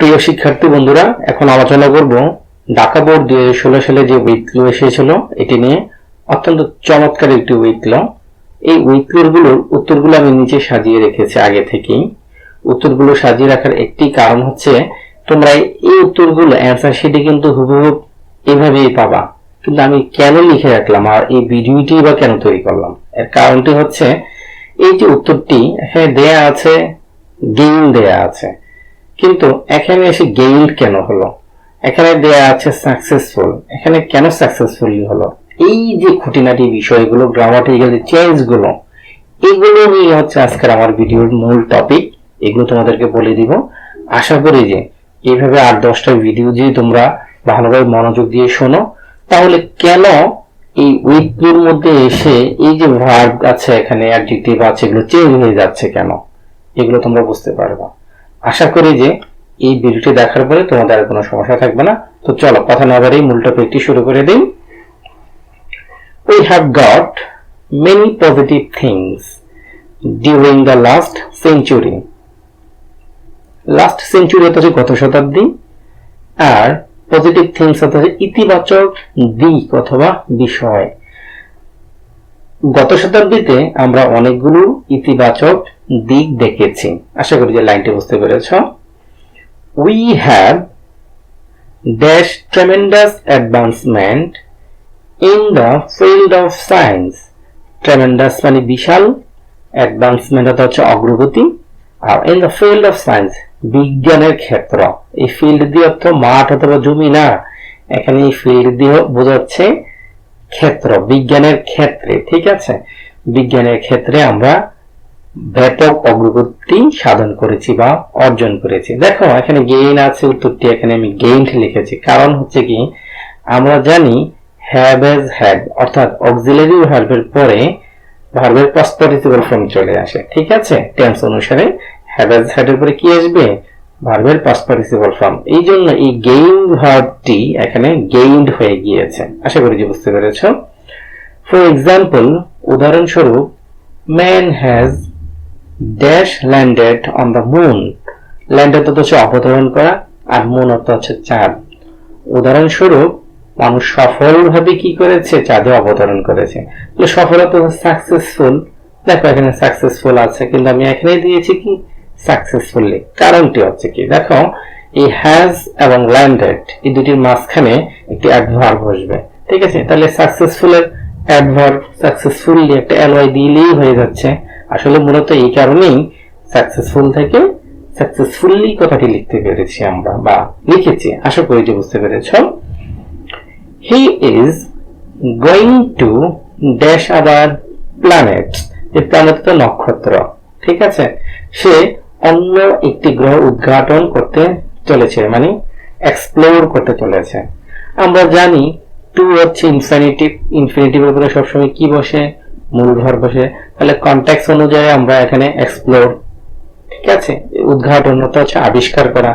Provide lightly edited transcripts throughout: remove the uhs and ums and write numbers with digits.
প্রিয় শিক্ষার্থী বন্ধুরা, এখন আলোচনা করব ঢাকা বোর্ড 2016 সালে যে উইকলি এসেছিল এটি নিয়ে। অত্যন্ত চমৎকার একটি উইকলি। এই উইকলিগুলোর উত্তরগুলো আমি নিচে সাজিয়ে রেখেছি আগে থেকেই। উত্তরগুলো সাজিয়ে রাখার একটি কারণ হচ্ছে তোমরা এই উত্তরগুলো অ্যান্সার শিটে কিন্তু হুবহু এভাবেই পাবা, কিন্তু আমি কেন লিখে রাখলাম আর এই ভিডিওটি বা কেন তৈরি করলাম, এর কারণটি হচ্ছে এই যে উত্তরটি এখানে দেয়া আছে, গেইন দেয়া আছে, কিন্তু এখানে এসে গেইন কেন হলো? এখানে দেয়া আছে সাকসেসফুল, এখানে কেন সাকসেসফুলি হলো? এই যে খুঁটিনাটি বিষয়গুলো, গ্রামাটিক্যাল চেঞ্জ গুলো, এগুলো নিয়ে হচ্ছে আজকের আমার ভিডিওর মূল টপিক। এগুলো তোমাদেরকে বলে দিব। আশা করি যে এইভাবে 8-10টা ভিডিও যদি তোমরা ভালোভাবে মনোযোগ দিয়ে শোনো, তাহলে কেন এই উইকলির মধ্যে এসে এই যে ভার্ব আছে, এখানে অ্যাডজেক্টিভ আছে, এগুলো চেঞ্জ হয়ে যাচ্ছে কেন, এগুলো তোমরা বুঝতে পারবে। আশা করি যে এই ভিডিওটি দেখার পরে তোমাদের আর কোনো সমস্যা থাকবে না। তো চলো কথা না বাড়িয়ে মূল টপিকটি শুরু করে দিই। We have got many positive things during the last century. Last century হচ্ছে গত শতাব্দী, আর পজিটিভ থিংস হচ্ছে ইতিবাচক দিক অথবা বিষয়। গত শতাব্দীতে আমরা অনেকগুলো ইতিবাচক দিক দেখেছি। আশা করি যে লাইনটি বুঝতে পেরেছ। We have dash tremendous advancement in the field of science. Tremendous মানে বিশাল, advancement হচ্ছে অগ্রগতি, আর in the field of science বিজ্ঞানের ক্ষেত্র। এই ফিল্ড দিয়ে অর্থ মাঠ অথবা জমি না, এখানে এই ফিল্ড দিয়ে বোঝাচ্ছে ক্ষেত্র, বিজ্ঞানের ক্ষেত্রে। ঠিক আছে, বিজ্ঞানের ক্ষেত্রে আমরা ব্যাপক অগ্রগতি সাধন করেছি বা অর্জন করেছি। দেখো এখানে গেইন আছে, উত্তরটি এখানে আমি গেইনড লিখেছি। কারণ হচ্ছে কি, আমরা জানি হ্যাভ হ্যাজ হ্যাড অর্থাৎ অক্সিলারি ভার্বের পরে ভার্বের পাস্ট পার্টিসিপল ফর্ম চলে আসে। ঠিক আছে, টেন্স অনুসারে হ্যাভ হ্যাজ হ্যাড এর পরে কি আসবে? ভার্বের পাস্ট পার্টিসিপল ফর্ম। এই জন্য এই গেইন ভার্বটি এখানে গেইনড হয়ে গিয়েছে। আশা করি যে বুঝতে পেরেছো। ফর এক্সাম্পল, উদাহরণস্বরূপ, man has dash landed on the moon. Landed অর্থ হচ্ছে অবতরণ করা, আর মুন অর্থ হচ্ছে চাঁদ। উদাহরণস্বরূপ, মানুষ সফলভাবে কি করেছে? চাঁদে অবতরণ করেছে। সফলতা সাকসেসফুল। দেখো এখানে সাকসেসফুল আছে, কিন্তু আমি এখানে দিয়েছি কি সাকসেসফুলি। কারণটি হচ্ছে কি, দেখো এই হ্যাজ এবং ল্যান্ডেড এই দুটির মাঝখানে একটি অ্যাডভার্ব বসবে। ঠিক আছে, তাহলে সাকসেসফুলের অ্যাডভার্ব সাকসেসফুলি একটা এলওয়াই দিলেই হয়ে যাচ্ছে। আসলে মূলত এই কারণেই সাকসেসফুল থেকে সাকসেসফুলি কথাটি লিখতে পেরেছি আমরা বা লিখেছি। আশা করি যে বুঝতে পেরেছ। He is going to dash our planets. এই প্ল্যানেট তো নক্ষত্র। ঠিক আছে, সে অন্য একটি গ্রহ উদ্ঘাটন করতে চলেছে, মানে এক্সপ্লোর করতে চলেছে। আমরা জানি টু হচ্ছে ইনফিনিটিভ, ইনফিনিটিভের উপরে সবসময় কি বসে? মূল ভার্ব বসে। তাহলে কনটেক্সট অনুযায়ী আমরা এখানে এক্সপ্লোর, ঠিক আছে, উদ্ঘাটন হচ্ছে আবিষ্কার করা।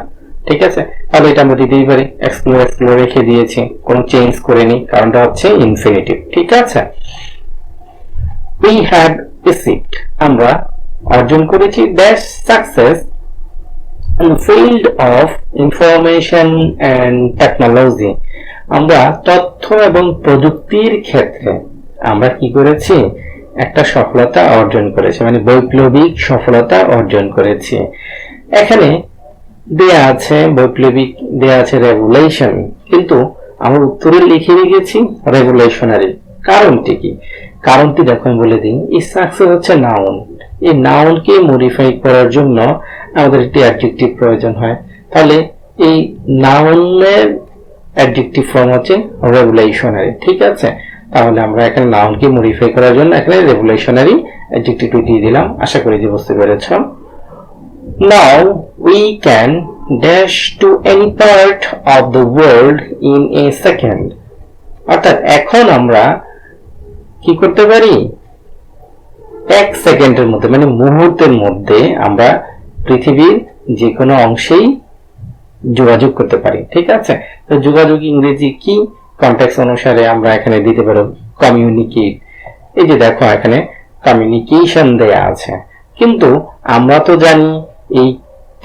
ঠিক আছে, তাহলে এটা আমরা দিতেই পারি, এক্সপ্লোর এক্সপ্লোর রেখে দিয়েছি, কোনো চেঞ্জ করিনি, কারণটা হচ্ছে ইনফিনিটিভ। ঠিক আছে, we had received আমরা অর্জন করেছি dash success in the field of information and technology। আমরা তথ্য এবং প্রযুক্তির ক্ষেত্রে আমরা কি করেছি? একটা সফলতা অর্জন করেছি, মানে বৈপ্লবিক সফলতা অর্জন করেছি। এখানে দেয়া আছে বৈপ্লবিক, দেয়া আছে রেভুলেশন, কিন্তু আমরা উত্তরে লিখে রেখেছি রেভুলেশনারি। কারণটি কি? কারণটি দেখো আমি বলে দিই। এই সাকসেস হচ্ছে নাউন, এই নাউনকে মডিফাই করার জন্য আমাদের একটি অ্যাডজেক্টিভ প্রয়োজন হয়। তাহলে এই নাউনের অ্যাডজেক্টিভ ফর্ম হচ্ছে রেভুলেশনারি। ঠিক আছে, তাহলে আমরা এখানে নাউনকে মডিফাই করার জন্য এখানে রেভুলেশনারি অ্যাডজেক্টিভটি দিয়ে দিলাম। আশা করি যে বুঝতে পেরেছ। Now we can dash to any part of the world in a second। অর্থাৎ এখন আমরা কি করতে পারি? এক সেকেন্ডের মধ্যে, মানে মুহূর্তের মধ্যে আমরা পৃথিবীর যে কোনো অংশেই যোগাযোগ করতে পারি। ঠিক আছে, তো যোগাযোগ ইংরেজি কি? কনটেক্সট অনুসারে আমরা এখানে দিতে পারো কমিউনিকেট। এই যে দেখো এখানে কমিউনিকেশন দেয়া আছে, কিন্তু আমরা তো জানি এই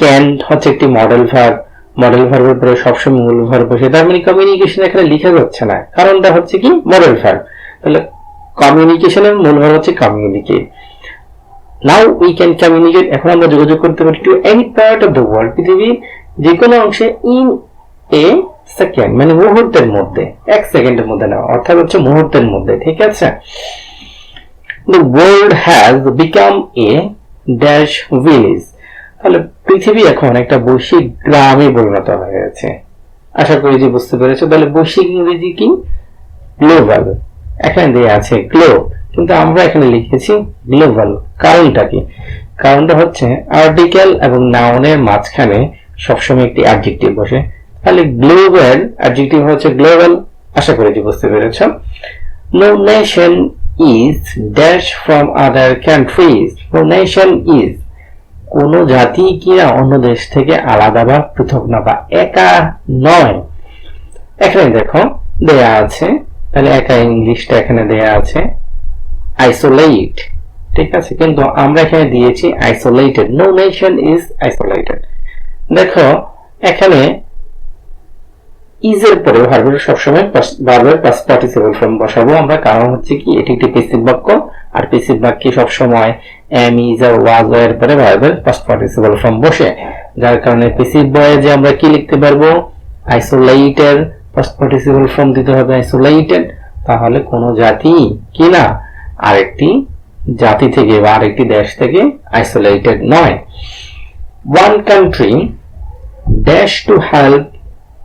ক্যান হচ্ছে একটি মডেল ভার্ব, মডেল ভার্বের পরে সবসময় মূল ভার্ব বসে, তার মানে কমিউনিকেশন এখানে লেখা যাচ্ছে না, কারণটা হচ্ছে কি মডেল ভার্ব। তাহলে কমিউনিকেশনের মূল ভার্ব হচ্ছে communicate. Now we can communicate, এখন আমরা যোগাযোগ করতে পারি to any part of the world, পৃথিবীর যে কোনো অংশে, ইন এ সেকেন্ড, মানে মুহূর্তের মধ্যে, 1 সেকেন্ডের মধ্যে না, অর্থাৎ হচ্ছে মুহূর্তের মধ্যে, ঠিক আছে। The world has become a dash village, তাহলে পৃথিবী এখন একটা বৈশ্বিক গ্রামে পরিণত হয়েছে। আশা করি যে বুঝতে পেরেছো। তাহলে বৈশ্বিক ইংরেজি কি? গ্লোবাল। এখানে দেয়া আছে গ্লোব, কিন্তু আমরা এখানে লিখেছি গ্লোবাল। কারণটা কি? কারণটা হচ্ছে আর্টিকেল এবং নাউনের মাঝখানে সবসময় একটি অ্যাডজেক্টিভ বসে, তাহলে গ্লোবাল অ্যাডজেক্টিভ হচ্ছে গ্লোবাল। আশা করি যে বুঝতে পেরেছো। No nation is dash from other countries. No nation is, কোন জাতি কিনা অন্য দেশ থেকে আলাদা বা পৃথক না, বা একা নয়। এখানে দেখো দেয়া আছে, তাহলে একা ইংলিশটা এখানে দেয়া আছে আইসোলেট, ঠিক আছে, কিন্তু আমরা এখানে দিয়েছি isolated. No nation is isolated. দেখো এখানে ইজ এর পরে ভার্বের সবসময় ভার্বের পাস্ট পার্টিসিপল ফর্ম বসাবো আমরা, কারণ হচ্ছে কি এটি একটি প্যাসিভ বাক্য, আর প্যাসিভ বাক্যে সবসময় এম, ইজ আর ওয়াজ এর পরে ভার্বের পাস্ট পার্টিসিপল ফর্ম বসে, যার কারণে প্যাসিভ বয়ে যে আমরা কি লিখতে পারবো? আইসোলেটেড, পাস্ট পার্টিসিপল ফর্ম দিতে হবে আইসোলেটেড। তাহলে কোন জাতি কিনা আরেকটি জাতি থেকে বা আরেকটি দেশ থেকে আইসোলেটেড নয়। One country dash to help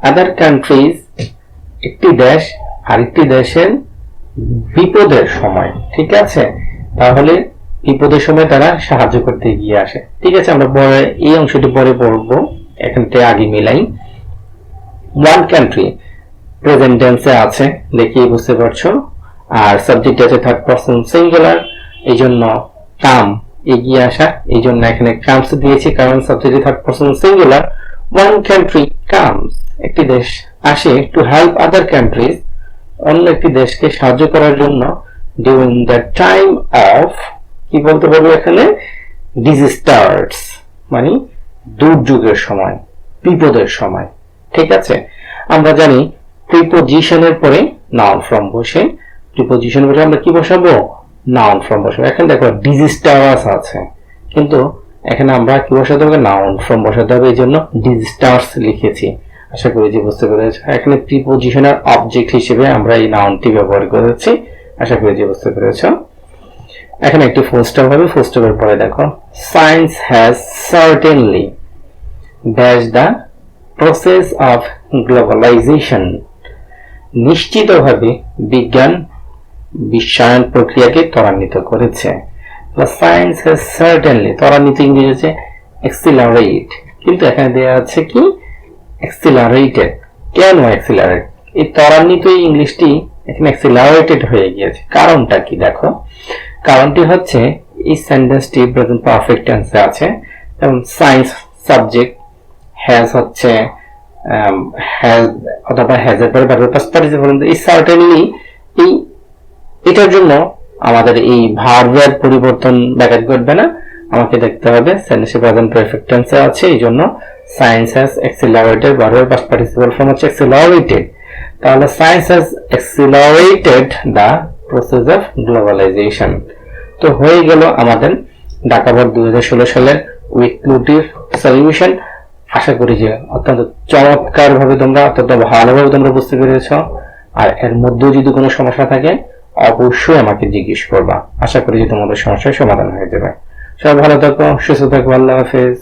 other countries, একটি দেশ আরেকটি দেশের বিপদের সময়, ঠিক আছে, তাহলে বিপদের সময় তারা সাহায্য করতে এগিয়ে আসে, ঠিক আছে। আমরা পরে এই অংশটি পরে পড়বো, এখানতে আগে মিলাই। ওয়ান কান্ট্রি প্রেজেন্ট টেন্সে আছে, দেখি বুঝতে পারছো, আর সাবজেক্ট আছে থার্ড পারসন সিঙ্গুলার, এই জন্য কাম এগিয়ে আসা, এই জন্য এখানে কামস দিয়েছি, কারণ subject third person singular. One country comes, একটি দেশ আসে, টু হেল্প আদার কান্ট্রিজ, অন্য একটি দেশকে সাহায্য করার জন্য, ডিউরিং দ্য টাইম অফ, কি বলতে পারবো এখানে? ডিজাস্টার্স, মানে দুর্যোগের সময়, বিপদের সময়, ঠিক আছে। আমরা জানি প্রিপোজিশনের পরে নাউন ফর্ম বসে, প্রিপোজিশন বসে আমরা কি বসাবো? নাউন ফর্ম বসাবো। এখানে দেখো ডিজাস্টার্স আছে, কিন্তু এখানে আমরা কি বসাতে হবে? নাউন ফর্ম বসাতে হবে, এই জন্য ডিজাস্টার্স লিখেছি। আশা করি যে বুঝতে পেরেছো। এখানে প্রিপোজিশনের অবজেক্ট হিসেবে আমরা এই নাউনটি ব্যবহার করেছি। আশা করি যে বুঝতে পেরেছো। এখানে একটি ফুল স্টপ হবে, ফুল স্টপের পরে দেখো science has certainly dash the process of globalisation, নিশ্চিতভাবে বিজ্ঞান বিশ্বায়ন প্রক্রিয়াকে ত্বরান্বিত করেছে। সায়েন্স হ্যাজ সার্টেনলি, ত্বরান্বিত ইংরেজি হচ্ছে এক্সিলারেট, কিন্তু এখানে দেওয়া আছে কি? এক্সিলারেটেড। কেন এক্সিলারেট? এই ত্বরান্বিত ইংলিশটি এখানে এক্সিলারেটেড হয়ে গিয়েছে, কারণটা কি? দেখো কারণটি হচ্ছে এই সেন্টেন্সটি প্রেজেন্ট পারফেক্ট টেন্সে আছে, এবং সায়েন্স সাবজেক্ট, হ্যাজ হচ্ছে হ্যাজ অথবা হ্যাজ এর পরে ভার্বের পাস্ট পার্টিসিপল। এই সার্টেনলি এই এটার জন্য আমাদের এই ভার্বের পরিবর্তন ব্যাঘাত ঘটবে না, আমাকে দেখতে হবে সেন্টেন্সে প্রেজেন্ট পারফেক্ট টেন্সে আছে, এই জন্য সায়েন্স হ্যাজ এক্সিলারেটেড, ভার্বের পাস্ট পার্টিসিপল ফর্ম হচ্ছে এক্সিলারেটেড। তাহলে science has accelerated the process of globalisation. তো হয়ে গেল আমাদের ঢাকা বোর্ড 2016 সালের উইকলুটির সলিউশন। আশা করি যে অত্যন্ত চমৎকার ভাবে তোমরা, অত্যন্ত ভালোভাবে তোমরা বুঝতে পেরেছ। আর এর মধ্যেও যদি কোনো সমস্যা থাকে অবশ্যই আমাকে জিজ্ঞেস করবা। আশা করি যে তোমাদের সমস্যার সমাধান হয়ে যাবে। সবাই ভালো থাকো, সুস্থ থাকো, আল্লাহ হাফেজ।